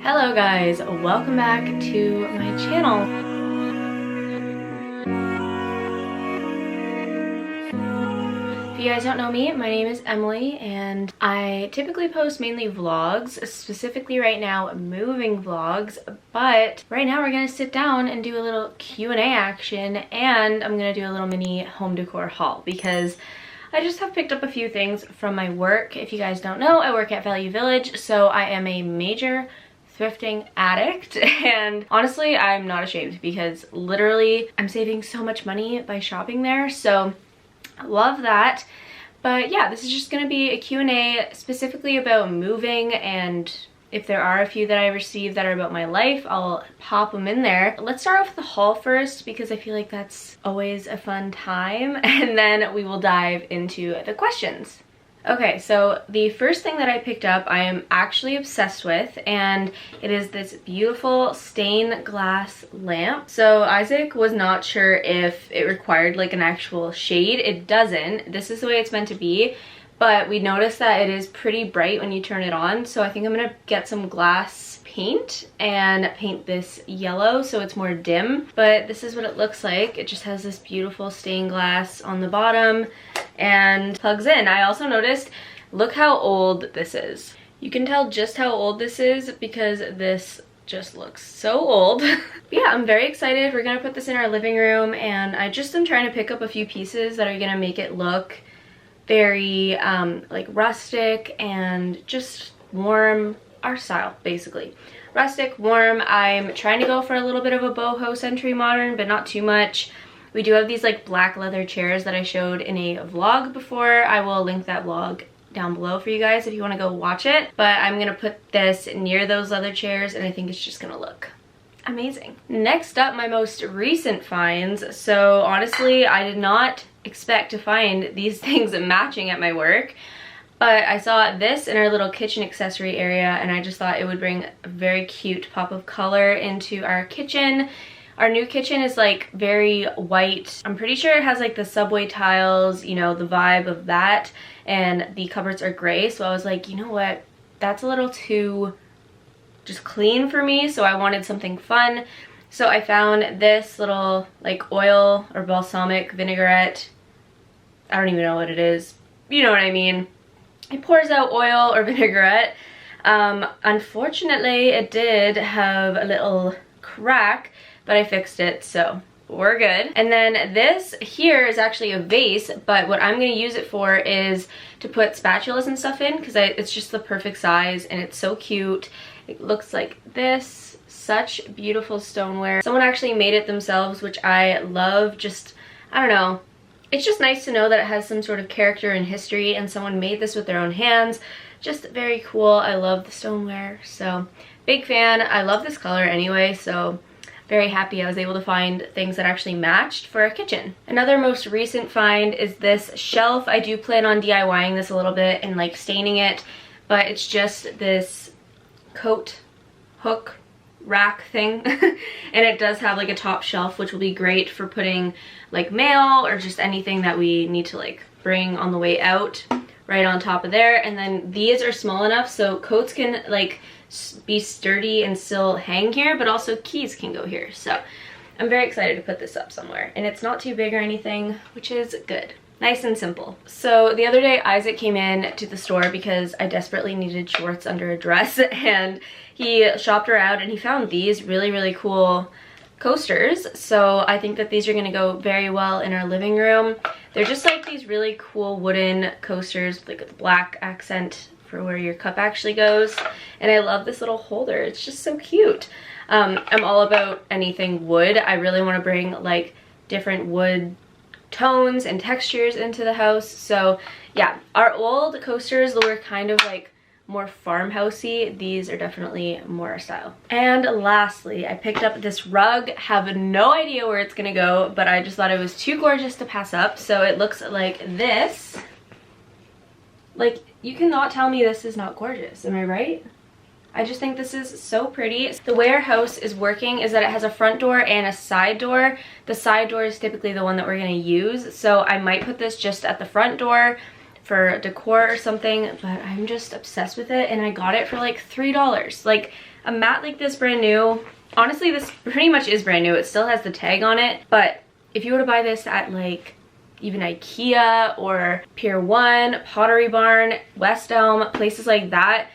Hello guys, welcome back to my channel. If you guys don't know me, my name is Emily and I typically post mainly vlogs, specifically right now moving vlogs, but right now we're gonna sit down and do a little Q&A action, and I'm gonna do a little mini home decor haul because I just have picked up a few things from my work. If you guys don't know, I work at Value Village, so I am a major thrifting addict, and honestly I'm not ashamed because literally I'm saving so much money by shopping there, so I love that. But yeah, this is just gonna be a Q&A specifically about moving, and if there are a few that I received that are about my life, I'll pop them in there. Let's start off with the haul first because I feel like that's always a fun time, and then we will dive into the questions. Okay, so the first thing that I picked up I am actually obsessed with, and it is this beautiful stained glass lamp. So Izaak was not sure if it required like an actual shade. It doesn't. This is the way it's meant to be, but we noticed that it is pretty bright when you turn it on, so I think I'm gonna get some glass paint and paint this yellow so it's more dim. But this is what it looks like. It just has this beautiful stained glass on the bottom and plugs in. I also noticed, look how old this is. You can tell just how old this is because this just looks so old. But yeah, I'm very excited. We're gonna put this in our living room, and I just am trying to pick up a few pieces that are gonna make it look very like rustic and just warm, our style basically. Rustic, warm. I'm trying to go for a little bit of a boho century modern, but not too much. We do have these like black leather chairs that I showed in a vlog before. I will link that vlog down below for you guys if you want to go watch it. But I'm gonna put this near those leather chairs, and I think it's just gonna look amazing. Next up, my most recent finds. So honestly, I did not expect to find these things matching at my work, but I saw this in our little kitchen accessory area, and I just thought it would bring a very cute pop of color into our kitchen. Our new kitchen is like very white. I'm pretty sure it has like the subway tiles, you know, the vibe of that, and the cupboards are gray, so I was like, you know what, that's a little too just clean for me, so I wanted something fun. So I found this little like oil or balsamic vinaigrette. I don't even know what it is. You know what I mean. It pours out oil or vinaigrette. Unfortunately, it did have a little crack, but I fixed it, so we're good. And then this here is actually a vase, but what I'm gonna use it for is to put spatulas and stuff in, because it's just the perfect size and it's so cute. It looks like this. Such beautiful stoneware. Someone actually made it themselves, which I love. Just, I don't know. It's just nice to know that it has some sort of character and history, and someone made this with their own hands. Just very cool. I love the stoneware, so big fan. I love this color anyway, so very happy I was able to find things that actually matched for our kitchen. Another most recent find is this shelf. I do plan on DIYing this a little bit and like staining it, but it's just this coat hook rack thing and it does have like a top shelf, which will be great for putting like mail or just anything that we need to like bring on the way out right on top of there. And then these are small enough so coats can like be sturdy and still hang here, but also keys can go here. So I'm very excited to put this up somewhere, and it's not too big or anything, which is good. Nice and simple. So the other day Izaak came in to the store because I desperately needed shorts under a dress, and he shopped around and he found these really cool coasters. So I think that these are gonna go very well in our living room. They're just like these really cool wooden coasters with like a black accent for where your cup actually goes, and I love this little holder. It's just so cute. I'm all about anything wood. I really want to bring like different wood tones and textures into the house. So yeah, our old coasters were kind of like more farmhousey. These are definitely more our style. And lastly, I picked up this rug. Have no idea where it's gonna go, but I just thought it was too gorgeous to pass up. So it looks like this. Like, you cannot tell me this is not gorgeous, am I right? I just think this is so pretty. The way our house is working is that it has a front door and a side door. The side door is typically the one that we're gonna use, so I might put this just at the front door for decor or something, but I'm just obsessed with it, and I got it for like $3. Like, A mat like this brand new. Honestly, this pretty much is brand new. It still has the tag on it, but if you were to buy this at like even IKEA or Pier 1, Pottery Barn, West Elm, places like that,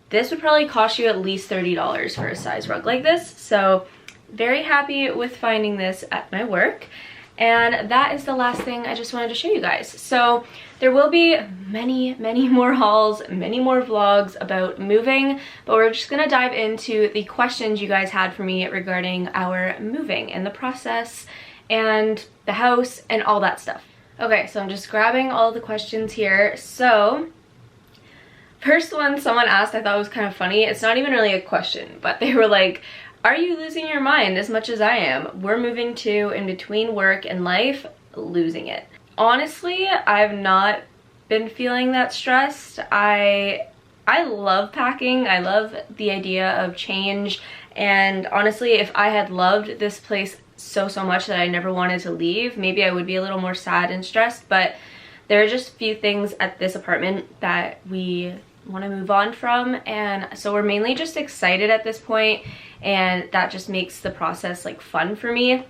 this would probably cost you at least $30 for a size rug like this. So very happy with finding this at my work. And that is the last thing I just wanted to show you guys. So there will be many more hauls, many more vlogs about moving, but we're just gonna dive into the questions you guys had for me regarding our moving and the process and the house and all that stuff. Okay, so I'm just grabbing all the questions here. So first one someone asked, I thought was kind of funny. It's not even really a question, but they were like, are you losing your mind as much as I am? We're moving to, in between work and life, losing it. Honestly, I've not been feeling that stressed. I love packing. I love the idea of change. And honestly, if I had loved this place so much that I never wanted to leave, maybe I would be a little more sad and stressed. But there are just a few things at this apartment that we want to move on from, and so we're mainly just excited at this point, and that just makes the process like fun for me.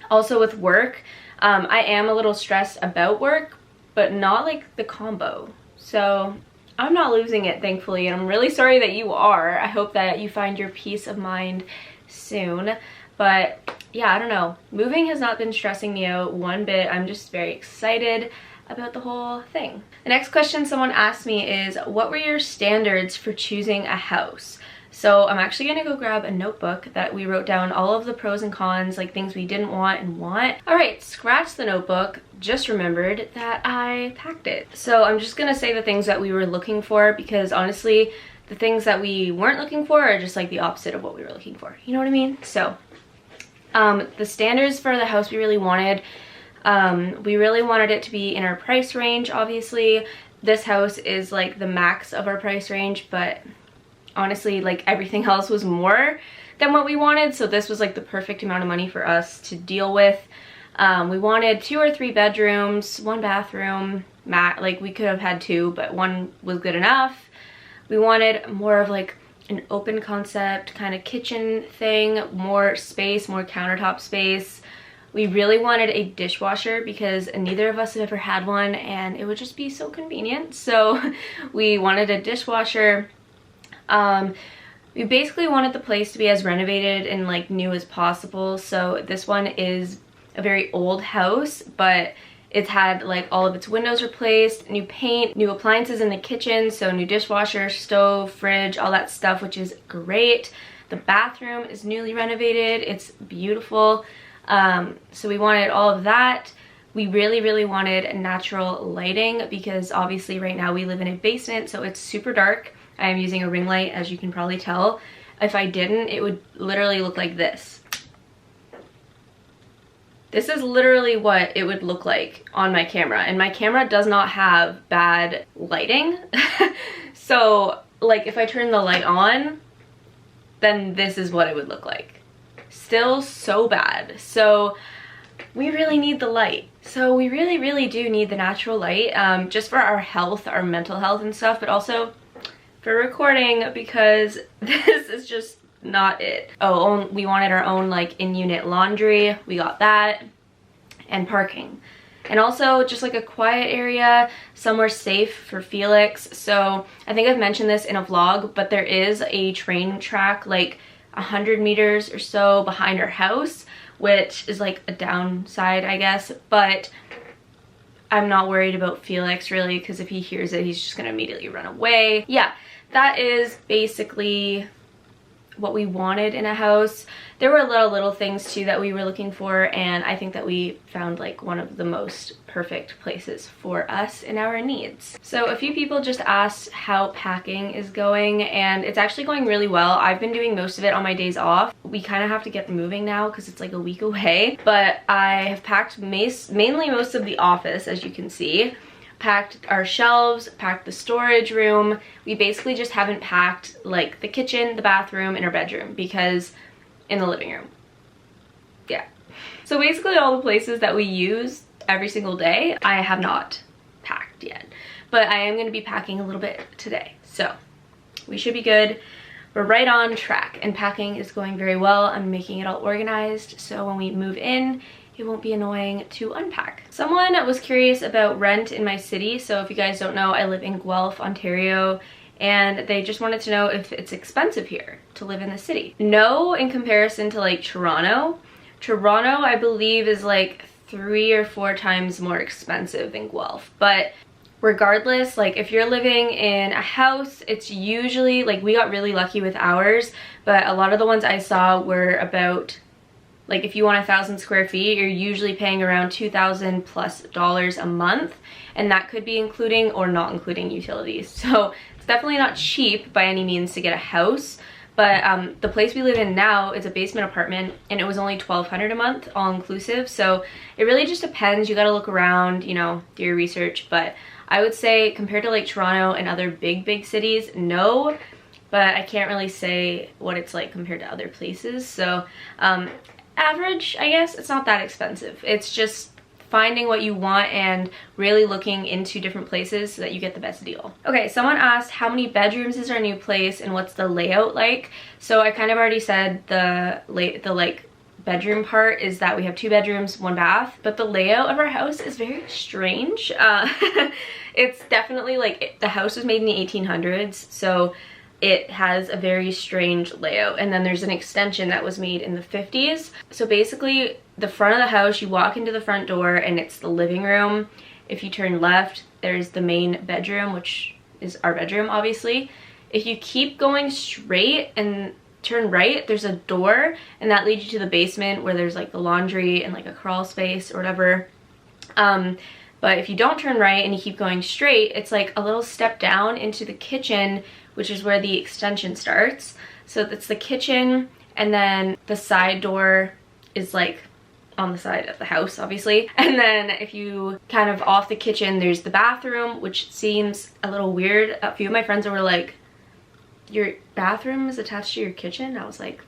Also with work, I am a little stressed about work, but not like the combo. So I'm not losing it, thankfully, and I'm really sorry that you are. I hope that you find your peace of mind soon. But yeah, I don't know. Moving has not been stressing me out one bit. I'm just very excited about the whole thing. The next question someone asked me is, what were your standards for choosing a house? So I'm actually gonna go grab a notebook that we wrote down all of the pros and cons, like things we didn't want and want. All right, scratch the notebook. Just remembered that I packed it. So I'm just gonna say the things that we were looking for, because honestly, the things that we weren't looking for are just like the opposite of what we were looking for. You know what I mean? So the standards for the house we really wanted it to be in our price range. Obviously, this house is like the max of our price range, but honestly, like everything else was more than what we wanted, so this was like the perfect amount of money for us to deal with. We wanted 2 or 3 bedrooms, 1 bathroom, like we could have had 2, but 1 was good enough. We wanted more of like an open concept kind of kitchen thing, more space, more countertop space. We really wanted a dishwasher because neither of us have ever had one, and it would just be so convenient. So we wanted a dishwasher. We basically wanted the place to be as renovated and like new as possible. So this one is a very old house, but it's had like all of its windows replaced, new paint, new appliances in the kitchen, so new dishwasher, stove, fridge, all that stuff, which is great. The bathroom is newly renovated. It's beautiful. So we wanted all of that. We really wanted natural lighting because obviously right now we live in a basement, so it's super dark. I am using a ring light, as you can probably tell. If I didn't, it would literally look like this. This is literally what it would look like on my camera, and my camera does not have bad lighting. So like if I turn the light on, then this is what it would look like. Still so bad. So we really need the light. So we really do need the natural light, just for our health, our mental health and stuff, but also for recording, because this is just not it. Oh, we wanted our own like in-unit laundry. We got that. And parking. And also just like a quiet area, somewhere safe for Felix. So I think I've mentioned this in a vlog, but there is a train track like 100 meters or so behind our house, which is like a downside, I guess. But I'm not worried about Felix really, because if he hears it, he's just gonna immediately run away. Yeah, that is basically what we wanted in a house. There were a lot of little things too that we were looking for, and I think that we found like one of the most perfect places for us and our needs. So a few people just asked how packing is going, and it's actually going really well. I've been doing most of it on my days off. We kind of have to get moving now because it's like a week away, but I have packed mainly most of the office, as you can see. Packed our shelves, packed the storage room. We basically just haven't packed like the kitchen, the bathroom, and our bedroom, because in the living room. Yeah. So basically all the places that we use every single day, I have not packed yet. But I am going to be packing a little bit today. So we should be good. we're right on track and packing is going very well. I'm making it all organized so when we move in, it won't be annoying to unpack. Someone was curious about rent in my city. So if you guys don't know, I live in Guelph, Ontario, and they just wanted to know if it's expensive here to live in the city. No, in comparison to like Toronto. Toronto, I believe, is like 3 or 4 times more expensive than Guelph. But regardless, like if you're living in a house, it's usually like, we got really lucky with ours, but a lot of the ones I saw were about, like if you want 1,000 square feet, you're usually paying around $2,000 plus a month, and that could be including or not including utilities. So it's definitely not cheap by any means to get a house, but the place we live in now is a basement apartment, and it was only $1,200 a month, all inclusive. So it really just depends. You got to look around, you know, do your research. But I would say compared to like Toronto and other big cities, no, but I can't really say what it's like compared to other places. So average, I guess. It's not that expensive. It's just finding what you want and really looking into different places so that you get the best deal. Okay, someone asked how many bedrooms is our new place and what's the layout like. So I kind of already said the like bedroom part is that we have 2 bedrooms, 1 bath, but the layout of our house is very strange. It's definitely like, the house was made in the 1800s, so it has a very strange layout. And then there's an extension that was made in the 50s. So basically the front of the house, you walk into the front door and it's the living room. If you turn left, there's the main bedroom, which is our bedroom, obviously. If you keep going straight and turn right, there's a door, and that leads you to the basement where there's like the laundry and like a crawl space or whatever. But if you don't turn right and you keep going straight, it's like a little step down into the kitchen, which is where the extension starts. So that's the kitchen, and then the side door is like on the side of the house, obviously. And then if you kind of off the kitchen, there's the bathroom, which seems a little weird. A few of my friends were like, your bathroom is attached to your kitchen? I was like,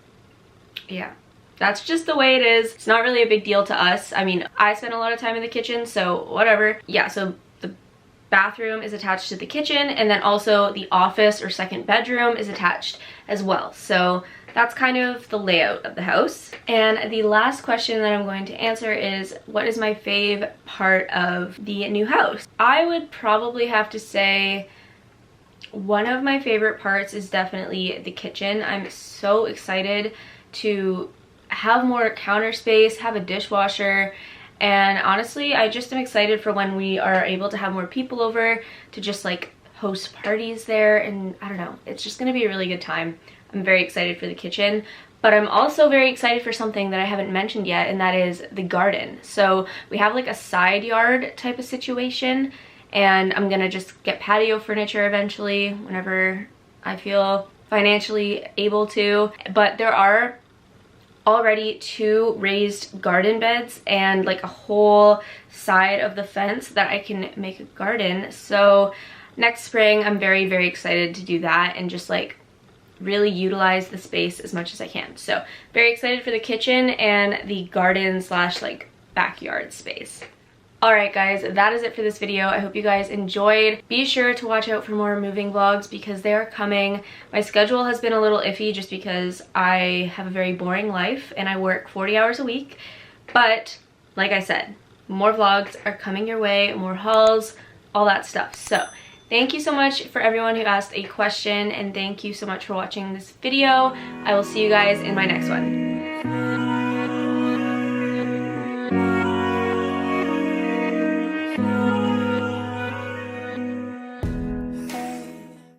yeah, that's just the way it is. It's not really a big deal to us. I mean, I spend a lot of time in the kitchen, so whatever. Yeah, so the bathroom is attached to the kitchen, and then also the office or second bedroom is attached as well. So that's kind of the layout of the house. And the last question that I'm going to answer is, what is my fave part of the new house? I would probably have to say one of my favorite parts is definitely the kitchen. I'm so excited to have more counter space, have a dishwasher, and honestly, I just am excited for when we are able to have more people over to just like host parties there, and I don't know, it's just gonna be a really good time. I'm very excited for the kitchen, but I'm also very excited for something that I haven't mentioned yet, and that is the garden. So we have like a side yard type of situation, and I'm gonna just get patio furniture eventually whenever I feel financially able to. But there are already 2 raised garden beds and like a whole side of the fence that I can make a garden. So next spring, I'm very excited to do that and just like really utilize the space as much as I can. So very excited for the kitchen and the garden slash like backyard space. Alright guys, that is it for this video. I hope you guys enjoyed. Be sure to watch out for more moving vlogs because they are coming. My schedule has been a little iffy just because I have a very boring life and I work 40 hours a week. But like I said, more vlogs are coming your way, more hauls, all that stuff. So thank you so much for everyone who asked a question, and thank you so much for watching this video. I will see you guys in my next one.